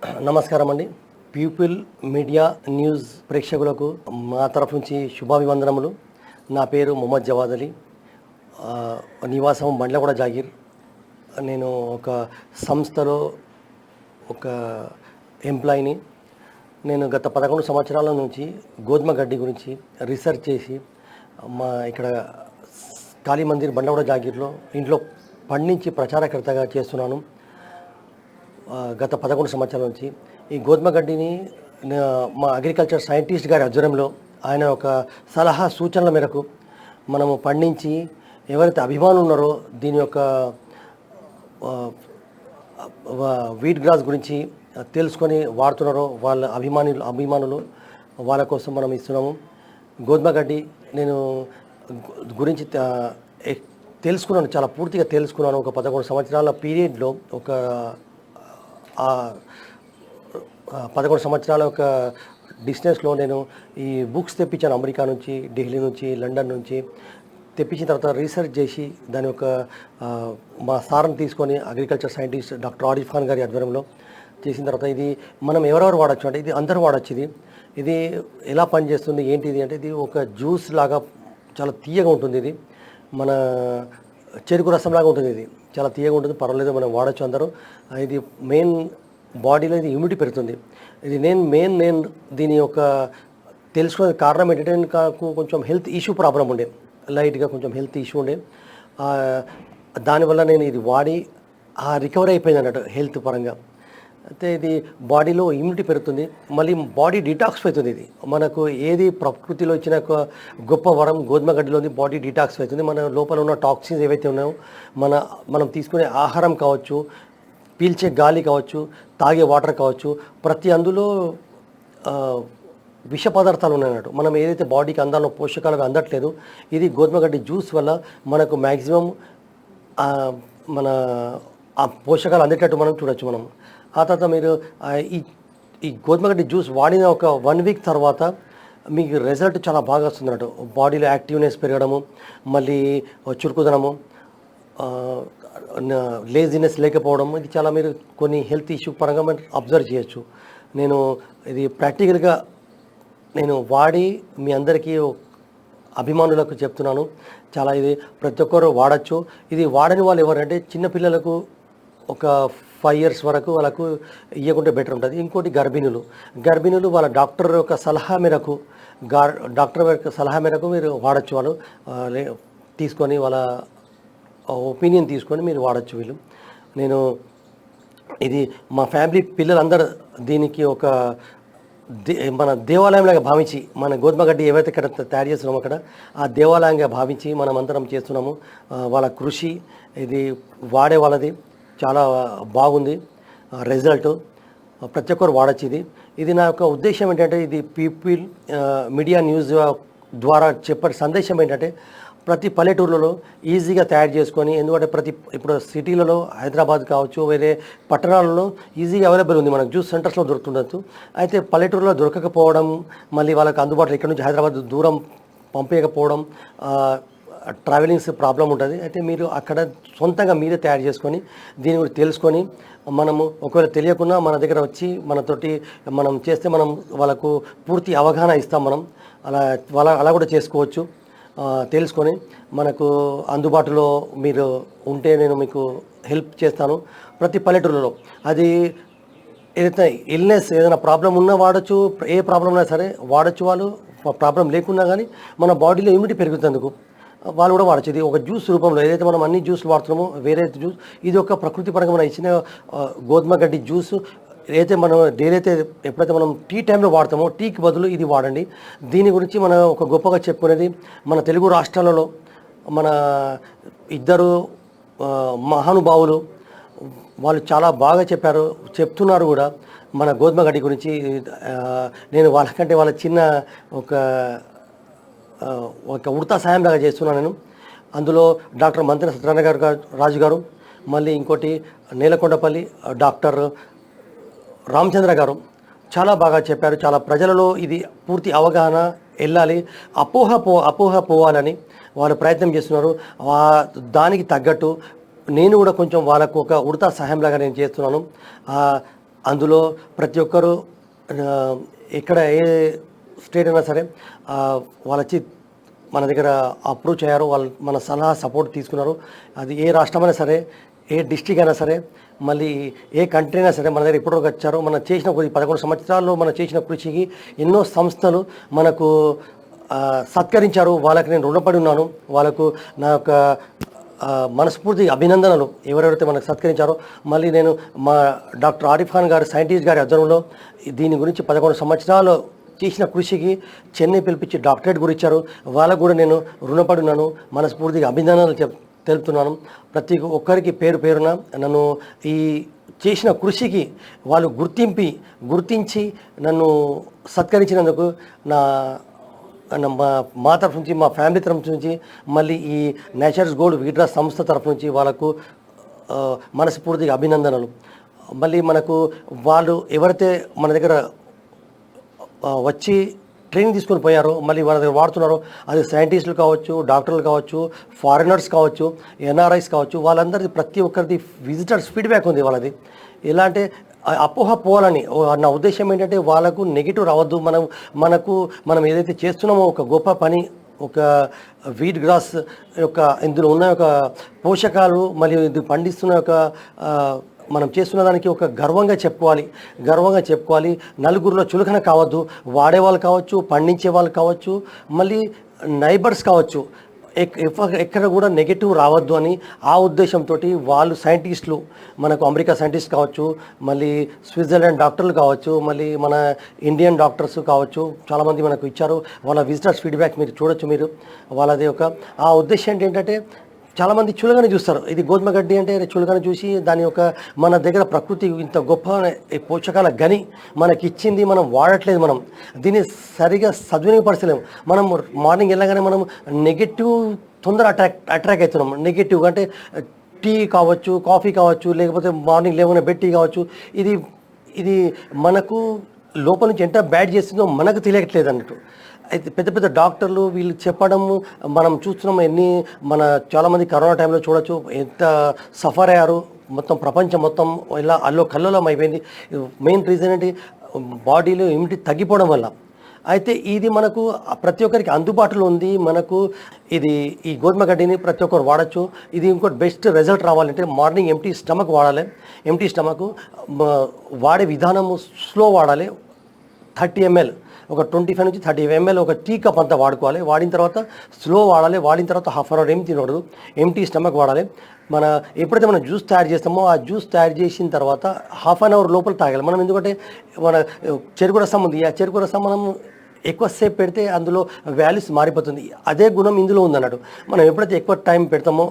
నమస్కారం అండి. People media news ప్రేక్షకులకు మా తరఫు నుంచి శుభాభివందనములు. నా పేరు మొహమ్మద్ జవాద్ అలీ. నివాసం బండ్లగూడ జాగీర్. నేను ఒక సంస్థలో ఒక ఎంప్లాయీని. నేను గత 11 సంవత్సరాల నుంచి గోధుమ గడ్డి గురించి రీసెర్చ్ చేసి మా ఇక్కడ కాళీ మందిర్ బండ్లగూడ జాగీర్లో ఇంట్లో పండించి ప్రచారకర్తగా చేస్తున్నాను. గత 11 సంవత్సరాల నుంచి ఈ గోధుమ గడ్డిని మా అగ్రికల్చర్ సైంటిస్ట్ గారి ఆధ్వర్యంలో ఆయన ఒక సలహా సూచనల మేరకు మనము పండించి ఎవరైతే అభిమానులు ఉన్నారో దీని యొక్క వీట్ గ్రాస్ గురించి తెలుసుకొని వాడుతున్నారో వాళ్ళ అభిమానులు వాళ్ళ కోసం మనం ఇస్తున్నాము. గోధుమ గడ్డి నేను గురించి తెలుసుకున్నాను, చాలా పూర్తిగా తెలుసుకున్నాను. ఒక 11 సంవత్సరాల పీరియడ్లో 11 సంవత్సరాల ఒక డిస్టెన్స్లో నేను ఈ బుక్స్ తెప్పించాను. అమెరికా నుంచి, ఢిల్లీ నుంచి, లండన్ నుంచి తెప్పించిన తర్వాత రీసెర్చ్ చేసి దాని యొక్క మా సార్ని తీసుకొని agriculture scientist doctor Arif Khan గారి ఆధ్వర్యంలో చేసిన తర్వాత ఇది మనం ఎవరెవరు వాడచ్చు అంటే ఇది అందరూ వాడచ్చు. ఇది ఎలా పనిచేస్తుంది ఏంటిది అంటే ఇది ఒక జ్యూస్ లాగా చాలా తీయగా ఉంటుంది. ఇది మన చెరుకు రసంలాగా ఉంటుంది. ఇది చాలా తీయగా ఉంటుంది, పర్వాలేదు, మనం వాడచ్చు అందరూ. ఇది మెయిన్ బాడీలో ఇది ఇమ్యూనిటీ పెరుగుతుంది. ఇది నేను దీని యొక్క తెలుసుకునే కారణం ఏంటంటే నాకు కొంచెం హెల్త్ ఇష్యూ ప్రాబ్లం ఉండే, లైట్గా కొంచెం హెల్త్ ఇష్యూ ఉండే. దానివల్ల నేను ఇది వాడి రికవర్ అయిపోయింది అన్నట్టు హెల్త్ పరంగా. అయితే ఇది బాడీలో ఇమ్యూనిటీ పెరుగుతుంది, మళ్ళీ బాడీ డిటాక్స్ అవుతుంది. ఇది మనకు ఏది ప్రకృతిలో ఇచ్చిన గొప్ప వరం గోధుమ గడ్డిలోని బాడీ డిటాక్స్ అవుతుంది. మన లోపల ఉన్న టాక్సిన్స్ ఏవైతే ఉన్నాయో మనం తీసుకునే ఆహారం కావచ్చు, పీల్చే గాలి కావచ్చు, తాగే వాటర్ కావచ్చు, ప్రతి అందులో విష పదార్థాలు ఉన్నాయన్నట్టు. మనం ఏదైతే బాడీకి అందాలో పోషకాలు అందట్లేదు, ఇది గోధుమ గడ్డి జ్యూస్ వల్ల మనకు మ్యాక్సిమం మన ఆ పోషకాలు అందేటట్టు మనం చూడొచ్చు. మనం ఆ తర్వాత మీరు ఈ గోధుమ గడ్డి జ్యూస్ వాడిన ఒక 1 వీక్ తర్వాత మీకు రిజల్ట్ చాలా బాగా వస్తుందన్నట్టు. బాడీలో యాక్టివ్నెస్ పెరగడము, మళ్ళీ చురుకుదనము, లేజినెస్ లేకపోవడం, ఇది చాలా మీరు కొన్ని హెల్త్ ఇష్యూ పరంగా మనం అబ్జర్వ్ చేయొచ్చు. నేను ఇది ప్రాక్టికల్గా నేను వాడి మీ అందరికీ అభిమానులకు చెప్తున్నాను. చాలా ఇది ప్రతి ఒక్కరు వాడచ్చు. ఇది వాడని వాళ్ళు ఎవరంటే చిన్నపిల్లలకు ఒక 5 years వరకు వాళ్ళకు ఇవ్వకుంటే బెటర్ ఉంటుంది. ఇంకోటి గర్భిణులు వాళ్ళ డాక్టర్ యొక్క సలహా మేరకు మీరు వాడచ్చు. వాళ్ళు తీసుకొని వాళ్ళ ఒపీనియన్ తీసుకొని మీరు వాడచ్చు. నేను ఇది మా ఫ్యామిలీ పిల్లలందరూ దీనికి ఒక మన దేవాలయంలాగా భావించి, మన గోధుమ గడ్డి ఏవైతే ఇక్కడ తయారు చేస్తున్నామో అక్కడ ఆ దేవాలయంగా భావించి మనం అందరం చేస్తున్నాము. వాళ్ళ కృషి ఇది వాడే వాళ్ళది చాలా బాగుంది రిజల్ట్. ప్రతి ఒక్కరు వాడచ్చు. ఇది నా యొక్క ఉద్దేశం ఏంటంటే ఇది పీపుల్ మీడియా న్యూస్ ద్వారా చెప్పే సందేశం ఏంటంటే ప్రతి పల్లెటూర్లలో ఈజీగా తయారు చేసుకొని, ఎందుకంటే ఇప్పుడు సిటీలలో హైదరాబాద్ కావచ్చు, వేరే పట్టణాలలో ఈజీగా అవైలబుల్ ఉంది, మనకు జ్యూస్ సెంటర్స్లో దొరుకుతుండొచ్చు. అయితే పల్లెటూరులో దొరకకపోవడం, మళ్ళీ వాళ్ళకి అందుబాటులో ఇక్కడ నుంచి హైదరాబాద్ దూరం పంపించకపోవడం, ట్రావెలింగ్స్ ప్రాబ్లం ఉంటుంది. అయితే మీరు అక్కడ సొంతంగా మీరే తయారు చేసుకొని దీని గురించి తెలుసుకొని మనము ఒకవేళ తెలియకుండా మన దగ్గర వచ్చి మనతోటి మనం చేస్తే మనం వాళ్ళకు పూర్తి అవగాహన ఇస్తాం. మనం అలా కూడా చేసుకోవచ్చు. తెలుసుకొని మనకు అందుబాటులో మీరు ఉంటే నేను మీకు హెల్ప్ చేస్తాను. ప్రతి పల్లెటూరులో అది ఏదైతే ఇల్నెస్ ఏదైనా ప్రాబ్లం ఉన్నా వాడచ్చు, ఏ ప్రాబ్లం ఉన్నా సరే వాడచ్చు. వాళ్ళు ప్రాబ్లం లేకున్నా కానీ మన బాడీలో ఇమ్యూనిటీ పెరుగుతుందుకు వాళ్ళు కూడా వాడచ్చు. ఇది ఒక జ్యూస్ రూపంలో ఏదైతే మనం అన్ని జ్యూస్లు వాడుతున్నామో వేరే జ్యూస్, ఇది ఒక ప్రకృతి పరంగా మనం ఇచ్చిన గోధుమ గడ్డి జ్యూస్. ఎప్పుడైతే మనం టీ టైంలో వాడతామో టీకి బదులు ఇది వాడండి. దీని గురించి మనం ఒక గొప్పగా చెప్పుకునేది మన తెలుగు రాష్ట్రాలలో మన ఇద్దరు మహానుభావులు, వాళ్ళు చాలా బాగా చెప్తున్నారు కూడా మన గోధుమ గడ్డి గురించి. నేను వాళ్ళకంటే వాళ్ళ చిన్న ఒక ఉడతా సాయం లాగా చేస్తున్నాను నేను. అందులో డాక్టర్ మంత్రి సత్యనారాయణ రాజు గారు, మళ్ళీ ఇంకోటి నేలకొండపల్లి డాక్టర్ రామచంద్ర గారు చాలా బాగా చెప్పారు. చాలా ప్రజలలో ఇది పూర్తి అవగాహన వెళ్ళాలి, అపోహ పోవాలని వాళ్ళు ప్రయత్నం చేస్తున్నారు. దానికి తగ్గట్టు నేను కూడా కొంచెం వాళ్ళకు ఒక ఉడతా సహాయంలాగా నేను చేస్తున్నాను. అందులో ప్రతి ఒక్కరు ఎక్కడ ఏ స్టేట్ అయినా సరే వాళ్ళు వచ్చి మన దగ్గర అప్రూవ్ చేయారు, వాళ్ళు మన సలహా సపోర్ట్ తీసుకున్నారు. అది ఏ రాష్ట్రమైనా సరే, ఏ డిస్ట్రిక్ట్ అయినా సరే, మళ్ళీ ఏ కంట్రీ అయినా సరే మన దగ్గర ఇప్పటివరకు వచ్చారు. మనం చేసిన 11 సంవత్సరాల్లో మనం చేసిన కృషికి ఎన్నో సంస్థలు మనకు సత్కరించారు. వాళ్ళకి నేను రుణపడి ఉన్నాను. వాళ్ళకు నా యొక్క మనస్ఫూర్తి అభినందనలు ఎవరెవరైతే మనకు సత్కరించారో. మళ్ళీ నేను మా డాక్టర్ ఆరిఫ్ ఖాన్ గారు సైంటిస్ట్ గారి ఆధ్వర్యంలో దీని గురించి 11 సంవత్సరాలు చేసిన కృషికి చెన్నై పిలిపించి డాక్టరేట్ కూడా ఇచ్చారు. వాళ్ళకు కూడా నేను రుణపడి ఉన్నాను. మనస్ఫూర్తిగా అభినందనలు తెలుపుతున్నాను. ప్రతి ఒక్కరికి పేరు పేరున నన్ను ఈ చేసిన కృషికి వాళ్ళు గుర్తించి నన్ను సత్కరించినందుకు మా తరఫు నుంచి, మా ఫ్యామిలీ తరఫు నుంచి, మళ్ళీ ఈ నేచర్స్ గోల్డ్ వీడ్రా సంస్థ తరఫు నుంచి వాళ్ళకు మనస్ఫూర్తిగా అభినందనలు. మళ్ళీ మనకు వాళ్ళు ఎవరైతే మన దగ్గర వచ్చి ట్రైనింగ్ తీసుకొని పోయారో, మళ్ళీ వాళ్ళ దగ్గర వాడుతున్నారో, అది సైంటిస్టులు కావచ్చు, డాక్టర్లు కావచ్చు, ఫారినర్స్ కావచ్చు, ఎన్ఆర్ఐస్ కావచ్చు, వాళ్ళందరిది ప్రతి ఒక్కరిది విజిటర్స్ ఫీడ్బ్యాక్ ఉంది వాళ్ళది. ఎలా అంటే అపోహ పోవాలని నా ఉద్దేశం ఏంటంటే వాళ్ళకు నెగిటివ్ రావద్దు. మనం ఏదైతే చేస్తున్నామో ఒక గొప్ప పని, ఒక వీట్ గ్రాస్ యొక్క ఇందులో ఉన్న ఒక పోషకాలు మరియు ఇది పండిస్తున్న యొక్క మనం చేస్తున్న దానికి ఒక గర్వంగా చెప్పుకోవాలి. నలుగురిలో చులకన కావద్దు. వాడేవాళ్ళు కావచ్చు, పండించే వాళ్ళు కావచ్చు, మళ్ళీ నైబర్స్ కావచ్చు, ఎక్కడ కూడా నెగిటివ్ రావద్దు అని ఆ ఉద్దేశంతో వాళ్ళు సైంటిస్టులు, మనకు అమెరికా సైంటిస్ట్ కావచ్చు, మళ్ళీ స్విట్జర్లాండ్ డాక్టర్లు కావచ్చు, మళ్ళీ మన ఇండియన్ డాక్టర్స్ కావచ్చు, చాలామంది మనకు ఇచ్చారు. వాళ్ళ విజిటర్స్ ఫీడ్బ్యాక్ మీరు చూడొచ్చు. మీరు వాళ్ళది ఆ ఉద్దేశం ఏంటంటే చాలామంది చులకన చూస్తారు. ఇది గోధుమ గడ్డి అంటే చులకన చూసి దాని యొక్క మన దగ్గర ప్రకృతి ఇంత గొప్ప పోషకాల గని మనకిచ్చింది, మనం వాడట్లేదు. మనం దీన్ని సరిగా సద్వినియోగపరచలేము. మనం మార్నింగ్ వెళ్ళగానే మనం నెగిటివ్ తొందర అట్రాక్ట్ అవుతున్నాం. నెగిటివ్ అంటే టీ కావచ్చు, కాఫీ కావచ్చు, లేకపోతే మార్నింగ్ లేవగానే బెడ్ టీ కావచ్చు. ఇది మనకు లోపల నుంచి ఎంత బ్యాడ్ చేస్తుందో మనకు తెలియట్లేదు అన్నట్టు. అయితే పెద్ద పెద్ద డాక్టర్లు వీళ్ళు చెప్పడము మనం చూస్తున్నాం. చాలామంది కరోనా టైంలో చూడొచ్చు ఎంత సఫర్ అయ్యారు. మొత్తం ప్రపంచం మొత్తం ఇలా కల్లోలం అయిపోయింది. మెయిన్ రీజన్ ఏంటి? బాడీలో ఇమ్యూనిటీ తగ్గిపోవడం వల్ల. అయితే ఇది మనకు ప్రతి ఒక్కరికి అందుబాటులో ఉంది. మనకు ఈ గోధుమ గడ్డిని ప్రతి ఒక్కరు వాడచ్చు. ఇది ఇంకోటి బెస్ట్ రిజల్ట్ రావాలంటే మార్నింగ్ ఎంటీ స్టమక్ వాడాలి. ఎంటీ స్టమక్ వాడే విధానము స్లో వాడాలి. 30 ml, ఒక 25 నుంచి 30 ml ఒక టీ కప్ అంతా వాడుకోవాలి. వాడిన తర్వాత స్లో వాడాలి. వాడిన తర్వాత హాఫ్ అన్ అవర్ ఏం తినకూడదు. ఎంటీ స్టమక్ వాడాలి. ఎప్పుడైతే మనం జ్యూస్ తయారు చేస్తామో ఆ జ్యూస్ తయారు చేసిన తర్వాత హాఫ్ అన్ అవర్ లోపల తాగాలి మనం. ఎందుకంటే మన చెరుకు రసం ఉంది. ఆ చెరుకు రసం మనం ఎక్కువసేపు పెడితే అందులో వాల్యూస్ మారిపోతుంది. అదే గుణం ఇందులో ఉందన్నట్టు. మనం ఎప్పుడైతే ఎక్కువ టైం పెడతామో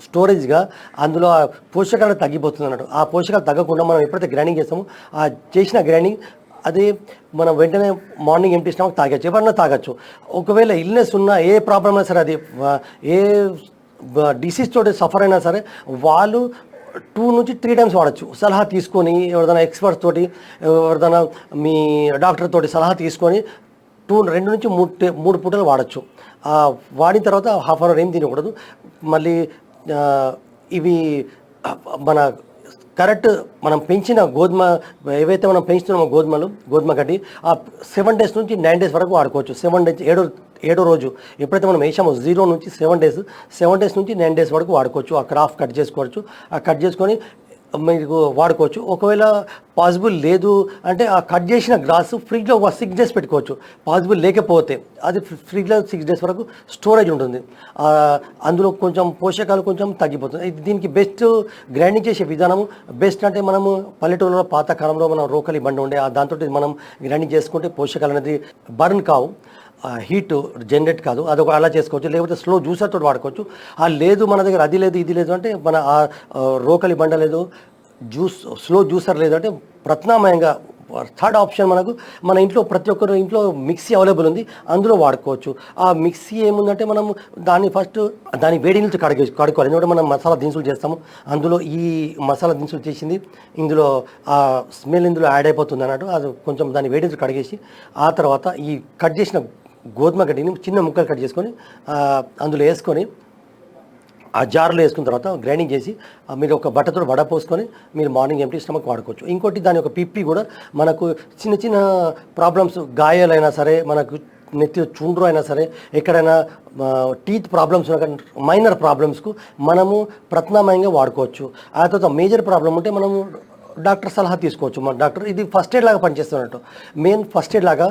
స్టోరేజ్గా అందులో ఆ పోషకాలు తగ్గిపోతుంది అన్నట్టు. ఆ పోషకాలు తగ్గకుండా మనం ఎప్పుడైతే గ్రైండింగ్ చేస్తామో ఆ చేసిన గ్రైండింగ్ అదే మనం వెంటనే మార్నింగ్ ఎంటీ స్టమక్ తాగొచ్చు. ఎవరన్నా తాగొచ్చు. ఒకవేళ ఇల్నెస్ ఉన్నా, ఏ ప్రాబ్లం అయినా సరే, అది ఏ డిసీజ్ తోటి సఫర్ అయినా సరే వాళ్ళు 2 నుంచి 3 టైమ్స్ వాడచ్చు. సలహా తీసుకొని ఎవరిదైనా ఎక్స్పర్ట్స్ తోటి, ఎవరిదైనా మీ డాక్టర్ తోటి సలహా తీసుకొని 2 నుంచి 3 పూటలు వాడచ్చు. వాడిన తర్వాత హాఫ్ అన్ అవర్ ఏం తినకూడదు. మళ్ళీ ఇవి మన కరెక్ట్ మనం పెంచిన ఏవైతే మనం పెంచుతున్నామో గోధుమ గడ్డి 7 days నుంచి 9 days వరకు వాడుకోవచ్చు. 7 days, ఏడో రోజు ఎప్పుడైతే మనం వేసామో 0 నుంచి 7 days నుంచి 9 days వరకు వాడుకోవచ్చు. ఆ క్రాఫ్ కట్ చేసుకోవచ్చు. ఆ కట్ చేసుకొని మీకు వాడుకోవచ్చు. ఒకవేళ పాసిబుల్ లేదు అంటే ఆ కట్ చేసిన గ్రాస్ ఫ్రిడ్జ్లో 6 days పెట్టుకోవచ్చు. పాసిబుల్ లేకపోతే అది ఫ్రిడ్జ్లో 6 days వరకు స్టోరేజ్ ఉంటుంది. అందులో కొంచెం పోషకాలు కొంచెం తగ్గిపోతుంది. దీనికి బెస్ట్ గ్రైండింగ్ చేసే విధానము బెస్ట్ అంటే మనము పల్లెటూరులో పాత కాలంలో మనం రోకలి బండి ఉండే దాంతో మనం గ్రైండింగ్ చేసుకుంటే పోషకాలు అనేది బర్న్ కావు, హీట్ జనరేట్ కాదు. అలా చేసుకోవచ్చు. లేకపోతే స్లో జ్యూసర్తో వాడుకోవచ్చు. లేదు మన దగ్గర అది లేదు ఇది లేదు అంటే మన రోకలి బండ లేదు, స్లో జ్యూసర్ లేదు అంటే ప్రత్యామ్నాయంగా థర్డ్ ఆప్షన్ మన ఇంట్లో ప్రతి ఒక్కరు ఇంట్లో మిక్సీ అవైలబుల్ ఉంది. అందులో వాడుకోవచ్చు. ఆ మిక్సీ ఏముందంటే మనం దాని వేడి నీళ్ళు కడుక్కోవాలి. ఎందుకంటే మనం మసాలా దినుసులు చేస్తాము. అందులో ఈ మసాలా దినుసులు చేసింది ఇందులో ఆ స్మెల్ ఇందులో యాడ్ అయిపోతుంది అన్నట్టు. అది కొంచెం దాని వేడి నీళ్ళు కడిగేసి ఆ తర్వాత ఈ కట్ చేసిన గోధుమ గడ్డిని చిన్న ముక్కలు కట్ చేసుకొని అందులో వేసుకొని ఆ జార్లో వేసుకున్న తర్వాత గ్రైండింగ్ చేసి మీరు ఒక బట్టతో వడపోసుకొని మీరు మార్నింగ్ ఎంటీ స్టమక్ వాడుకోవచ్చు. ఇంకోటి దాని యొక్క పిప్పి కూడా మనకు చిన్న చిన్న ప్రాబ్లమ్స్, గాయాలైనా సరే, మనకు నెత్తి చుండ్రు అయినా సరే, ఎక్కడైనా టీత్ ప్రాబ్లమ్స్ మైనర్ ప్రాబ్లమ్స్కు మనము ప్రత్యామ్నాయంగా వాడుకోవచ్చు. ఆ తర్వాత మేజర్ ప్రాబ్లం ఉంటే మనము డాక్టర్ సలహా తీసుకోవచ్చు. మన డాక్టర్ ఇది ఫస్ట్ ఎయిడ్ లాగా పనిచేస్తున్నట్టు, మెయిన్ ఫస్ట్ ఎయిడ్ లాగా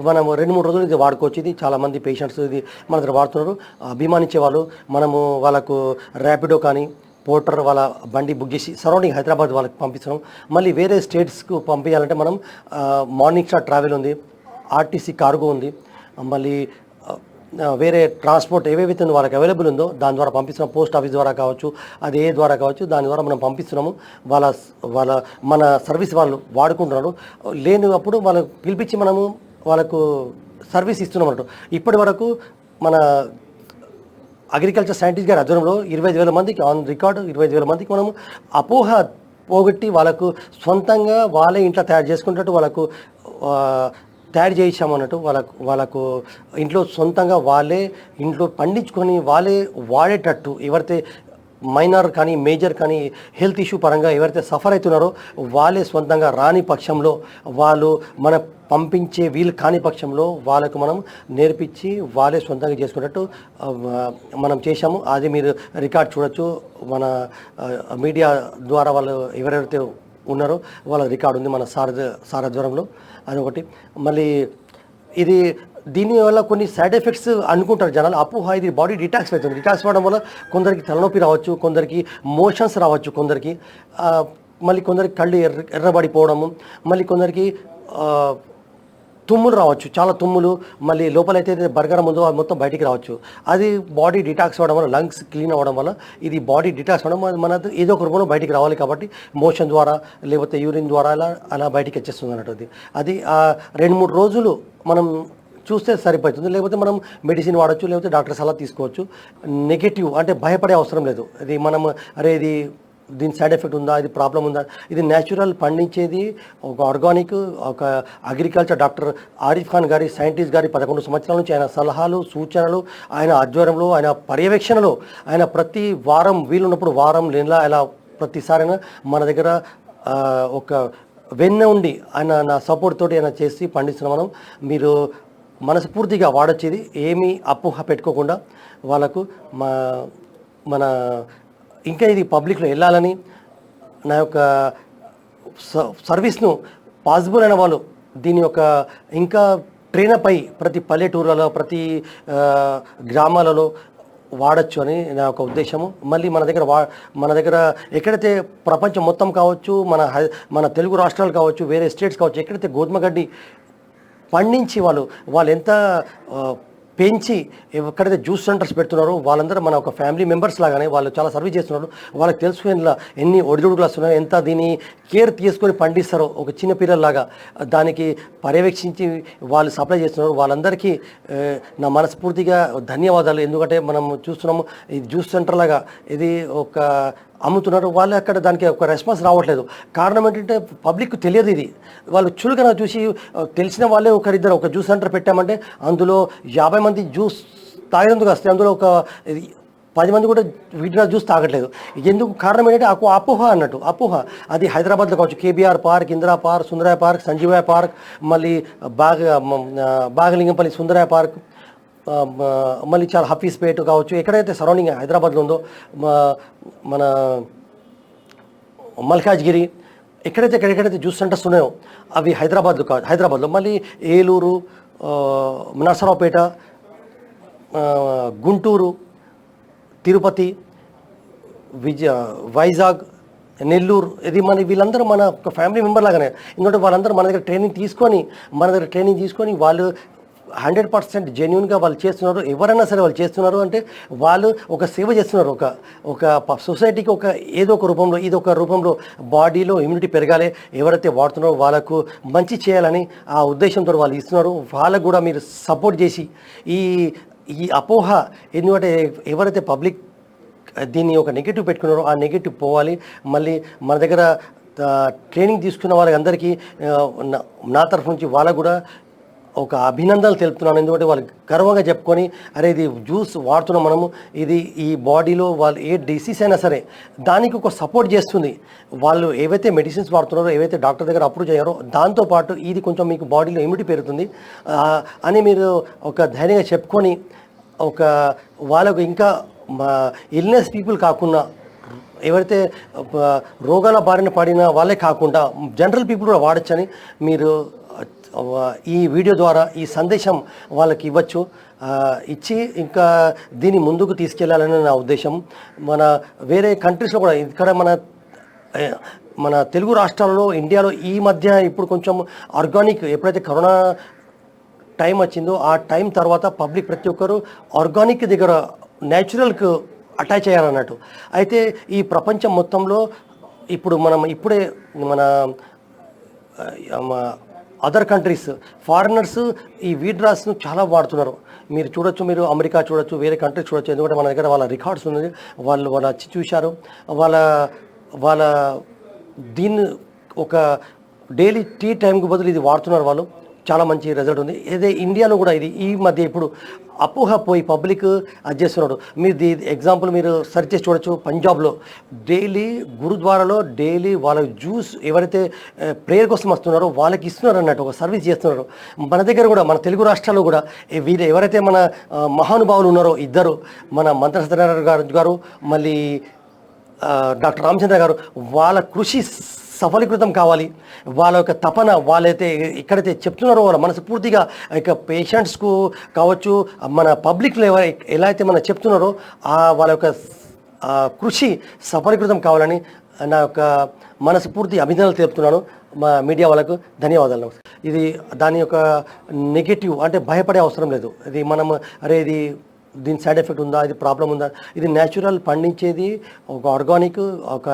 మనం 2-3 రోజులు ఇది వాడుకోవచ్చు. ఇది చాలామంది పేషెంట్స్ ఇది మన దగ్గర వాడుతున్నారు. అభిమానించే వాళ్ళు మనము వాళ్ళకు ర్యాపిడో కానీ పోర్టర్ వాళ్ళ బండి బుక్ చేసి సరౌండింగ్ హైదరాబాద్ వాళ్ళకి పంపిస్తున్నాం. మళ్ళీ వేరే స్టేట్స్కు పంపించాలంటే మనం మార్నింగ్ స్టార్ ట్రావెల్ ఉంది, ఆర్టీసీ కార్గో ఉంది, మళ్ళీ వేరే ట్రాన్స్పోర్ట్ ఏవేవైతే వాళ్ళకి అవైలబుల్ ఉందో దాని ద్వారా పంపిస్తున్నాం. పోస్ట్ ఆఫీస్ ద్వారా కావచ్చు, అది ఏ ద్వారా కావచ్చు, దాని ద్వారా మనం పంపిస్తున్నాము. వాళ్ళ వాళ్ళ మన సర్వీస్ వాళ్ళు వాడుకుంటున్నారు. లేనప్పుడు వాళ్ళకు పిలిపించి మనము వాళ్ళకు సర్వీస్ ఇస్తున్నాం అన్నట్టు. ఇప్పటి వరకు మన అగ్రికల్చర్ సైంటిస్ట్ గారి ఆధ్వర్యంలో 25,000 మందికి ఆన్ రికార్డు 25,000 మందికి మనము అపోహ పోగొట్టి వాళ్ళకు సొంతంగా వాళ్ళే ఇంట్లో తయారు చేసుకున్నట్టు వాళ్ళకు తయారు చేయించామన్నట్టు. వాళ్ళకు ఇంట్లో సొంతంగా వాళ్ళే ఇంట్లో పండించుకొని వాళ్ళే వాడేటట్టు, ఎవరైతే మైనర్ కానీ మేజర్ కానీ హెల్త్ ఇష్యూ పరంగా ఎవరైతే సఫర్ అవుతున్నారో వాళ్ళే సొంతంగా రాని పక్షంలో, వాళ్ళు మన పంపించే వీలు కాని పక్షంలో వాళ్ళకు మనం నేర్పించి వాళ్ళే సొంతంగా చేసుకున్నట్టు మనం చేశాము. అది మీరు రికార్డ్ చూడొచ్చు. మన మీడియా ద్వారా వాళ్ళు ఎవరెవరైతే ఉన్నారో వాళ్ళ రికార్డు ఉంది మన సారథ్యంలో. అదొకటి. మళ్ళీ ఇది దీనివల్ల కొన్ని సైడ్ ఎఫెక్ట్స్ అనుకుంటారు జనాలు. అపోహ ఇది బాడీ డిటాక్స్ అవుతుంది. డిటాక్స్ అవ్వడం వల్ల కొందరికి తలనొప్పి రావచ్చు, కొందరికి మోషన్స్ రావచ్చు, కొందరికి మళ్ళీ కొందరికి కళ్ళు ఎర్రబడిపోవడము, మళ్ళీ కొందరికి తుమ్ములు రావచ్చు, చాలా తుమ్ములు, మళ్ళీ లోపలైతే బరగడం ఉందో అది మొత్తం బయటికి రావచ్చు. అది బాడీ డిటాక్స్ అవ్వడం వల్ల, లంగ్స్ క్లీన్ అవ్వడం వల్ల ఇది బాడీ డిటాక్స్ అవ్వడం మన ఏదో ఒక రూపంలో బయటికి రావాలి. కాబట్టి మోషన్ ద్వారా లేకపోతే యూరిన్ ద్వారా అలా బయటికి వచ్చేస్తుంది అన్నట్టు. అది 2-3 రోజులు మనం చూస్తే సరిపోతుంది. లేకపోతే మనం మెడిసిన్ వాడచ్చు, లేకపోతే డాక్టర్ సలహా తీసుకోవచ్చు. నెగటివ్ అంటే భయపడే అవసరం లేదు. ఇది మనం ఇది దీని సైడ్ ఎఫెక్ట్ ఉందా, ఇది ప్రాబ్లం ఉందా, ఇది న్యాచురల్ పండించేది ఒక ఆర్గానిక్, ఒక అగ్రికల్చర్ డాక్టర్ ఆరిఫ్ ఖాన్ గారి, సైంటిస్ట్ గారి 11 సంవత్సరాల నుంచి ఆయన సలహాలు సూచనలు, ఆయన ఆధ్వర్యంలో, ఆయన పర్యవేక్షణలో, ఆయన ప్రతి వారం వీలున్నప్పుడు వారం లేదా అలా ప్రతిసారైనా మన దగ్గర ఒక వెన్న ఉండి ఆయన నా సపోర్ట్ తోటి ఆయన చేసి పండిస్తున్నాం మనం. మీరు మనస్ఫూర్తిగా వాడొచ్చేది, ఏమీ అపోహ పెట్టుకోకుండా వాళ్ళకు మన ఇంకా ఇది పబ్లిక్లో వెళ్ళాలని, నా యొక్క సర్వీస్ను పాసిబుల్ అయిన వాళ్ళు దీని యొక్క ఇంకా ట్రైనప్ అయి ప్రతి పల్లెటూర్లలో, ప్రతి గ్రామాలలో వాడచ్చు అని నా యొక్క ఉద్దేశము. మళ్ళీ మన దగ్గర ఎక్కడైతే ప్రపంచం మొత్తం కావచ్చు, మన తెలుగు రాష్ట్రాలు కావచ్చు, వేరే స్టేట్స్ కావచ్చు, ఎక్కడైతే గోధుమ గడ్డి పండించి వాళ్ళు ఎంత పెంచి ఎక్కడైతే జ్యూస్ సెంటర్స్ పెడుతున్నారో వాళ్ళందరూ మన ఒక ఫ్యామిలీ మెంబర్స్ లాగానే వాళ్ళు చాలా సర్వీస్ చేస్తున్నారు. వాళ్ళకి తెలుసుకునేలా ఎన్ని ఒడిదుడుకులు వస్తున్నాయో, ఎంత దీన్ని కేర్ తీసుకొని పండిస్తారో ఒక చిన్న పిల్లల్లాగా దానికి పర్యవేక్షించి వాళ్ళు సప్లై చేస్తున్నారు. వాళ్ళందరికీ నా మనస్ఫూర్తిగా ధన్యవాదాలు. ఎందుకంటే మనం చూస్తున్నాము ఈ జ్యూస్ సెంటర్ లాగా ఇది ఒక అమ్ముతున్నారు, వాళ్ళు అక్కడ దానికి ఒక రెస్పాన్స్ రావట్లేదు. కారణం ఏంటంటే పబ్లిక్ తెలియదు. ఇది వాళ్ళు చులకన చూసి తెలిసిన వాళ్ళే ఒక జ్యూస్ సెంటర్ పెట్టామంటే అందులో 50 మంది జ్యూస్ తాగేందుకు వస్తే అందులో ఒక 10 మంది కూడా వీటిలో జ్యూస్ తాగట్లేదు. ఎందుకు కారణం ఏంటంటే అపోహ అన్నట్టు. అపోహ అది హైదరాబాద్లో కావచ్చు, KBR park, Indira park, Sundarayya park, Sanjeevayya park, మళ్ళీ బాగలింగంపల్లి సుందరయ్య పార్క్, మళ్ళీ చాలా హఫీస్పేట్ కావచ్చు, ఎక్కడైతే సరౌండింగ్ హైదరాబాద్లో ఉందో మన మల్కాజ్గిరి, ఎక్కడైతే జ్యూస్ సెంటర్స్ ఉన్నాయో అవి హైదరాబాద్లో మళ్ళీ ఏలూరు, నరసరావుపేట, గుంటూరు, తిరుపతి, వైజాగ్, నెల్లూరు, ఇది వీళ్ళందరూ మన ఒక ఫ్యామిలీ మెంబర్ లాగానే. ఎందుకంటే వాళ్ళందరూ మన దగ్గర ట్రైనింగ్ తీసుకొని వాళ్ళు 100% జెన్యున్గా వాళ్ళు చేస్తున్నారు. ఎవరైనా సరే వాళ్ళు చేస్తున్నారు అంటే వాళ్ళు ఒక సేవ చేస్తున్నారు. ఒక సొసైటీకి ఏదో ఒక రూపంలో, ఇది ఒక రూపంలో బాడీలో ఇమ్యూనిటీ పెరగాలి, ఎవరైతే వాడుతున్నారో వాళ్ళకు మంచి చేయాలని ఆ ఉద్దేశంతో వాళ్ళు ఇస్తున్నారు. వాళ్ళకు కూడా మీరు సపోర్ట్ చేసి ఈ అపోహ, ఎందుకంటే ఎవరైతే పబ్లిక్ దీన్ని ఒక నెగిటివ్ పెట్టుకున్నారో ఆ నెగిటివ్ పోవాలి. మళ్ళీ మన దగ్గర ట్రైనింగ్ తీసుకున్న వాళ్ళందరికీ నా తరఫు నుంచి వాళ్ళకు కూడా ఒక అభినందనలు తెలుపుతున్నాను. ఎందుకంటే వాళ్ళు గర్వంగా చెప్పుకొని అరే ఇది జ్యూస్ వాడుతున్నాం మనము, ఇది ఈ బాడీలో వాళ్ళు ఏ డిసీజ్ అయినా సరే దానికి ఒక సపోర్ట్ చేస్తుంది. వాళ్ళు ఏవైతే మెడిసిన్స్ వాడుతున్నారో, ఏవైతే డాక్టర్ దగ్గర అప్రూవ్ చేయారో దాంతోపాటు ఇది కొంచెం మీకు బాడీలో ఇమ్యూనిటీ పెరుగుతుంది అని మీరు ఒక ధైర్యంగా చెప్పుకొని ఒక వాళ్ళకు ఇంకా ఇల్నెస్ పీపుల్ కాకుండా ఎవరైతే రోగాల బారిన పడిన వాళ్ళే కాకుండా జనరల్ పీపుల్ కూడా వాడచ్చని మీరు ఈ వీడియో ద్వారా ఈ సందేశం వాళ్ళకి ఇవ్వచ్చు. ఇచ్చి ఇంకా దీన్ని ముందుకు తీసుకెళ్లాలని నా ఉద్దేశం. మన వేరే కంట్రీస్లో కూడా ఇక్కడ మన తెలుగు రాష్ట్రాల్లో ఇండియాలో ఈ మధ్య ఇప్పుడు కొంచెం ఆర్గానిక్ ఎప్పుడైతే కరోనా టైం వచ్చిందో ఆ టైం తర్వాత పబ్లిక్ ప్రతి ఒక్కరు ఆర్గానిక్ దగ్గర న్యాచురల్కు అటాచ్ అయ్యారన్నట్టు. అయితే ఈ ప్రపంచం మొత్తంలో ఇప్పుడు ఇప్పుడే మన అదర్ కంట్రీస్ ఫారినర్స్ ఈ వీట్ గ్రాస్ను చాలా వాడుతున్నారు. మీరు చూడొచ్చు, మీరు అమెరికా చూడొచ్చు, వేరే కంట్రీస్ చూడొచ్చు. ఎందుకంటే మన దగ్గర వాళ్ళ రికార్డ్స్ ఉన్నది, వాళ్ళు వచ్చి చూశారు. వాళ్ళ దీన్ని ఒక డైలీ టీ టైంకి బదులు ఇది వాడుతున్నారు వాళ్ళు. చాలా మంచి రిజల్ట్ ఉంది. ఇదే ఇండియాలో కూడా ఇది ఈ మధ్య ఇప్పుడు అపోహ పోయి పబ్లిక్ అది చేస్తున్నాడు. మీరు ఎగ్జాంపుల్ మీరు సెర్చ్ చేసి చూడొచ్చు. పంజాబ్లో డైలీ గురుద్వారాలో డైలీ వాళ్ళ జ్యూస్ ఎవరైతే ప్రేయర్ కోసం వస్తున్నారో వాళ్ళకి ఇస్తున్నారు అన్నట్టు, ఒక సర్వీస్ చేస్తున్నారు. మన దగ్గర కూడా మన తెలుగు రాష్ట్రాల్లో కూడా వీళ్ళు ఎవరైతే మన మహానుభావులు ఉన్నారో ఇద్దరు, మన మంత్రి సత్యనారాయణ గారు మళ్ళీ డాక్టర్ రామచంద్ర గారు, వాళ్ళ కృషి సఫలీకృతం కావాలి. వాళ్ళ యొక్క తపన వాళ్ళైతే ఎక్కడైతే చెప్తున్నారో వాళ్ళ మనస్ఫూర్తిగా ఇక పేషెంట్స్కు కావచ్చు, మన పబ్లిక్లో ఎలా అయితే మనం చెప్తున్నారో వాళ్ళ యొక్క కృషి సఫలీకృతం కావాలని నా యొక్క మనస్ఫూర్తి అభినందనలు తెలుపుతున్నాను. మా మీడియా వాళ్ళకు ధన్యవాదాలు. ఇది దాని యొక్క నెగిటివ్ అంటే భయపడే అవసరం లేదు. ఇది మనం అరే ఇది దీని సైడ్ ఎఫెక్ట్ ఉందా, ఇది ప్రాబ్లం ఉందా, ఇది న్యాచురల్ పండించేది ఒక ఆర్గానిక్ ఒక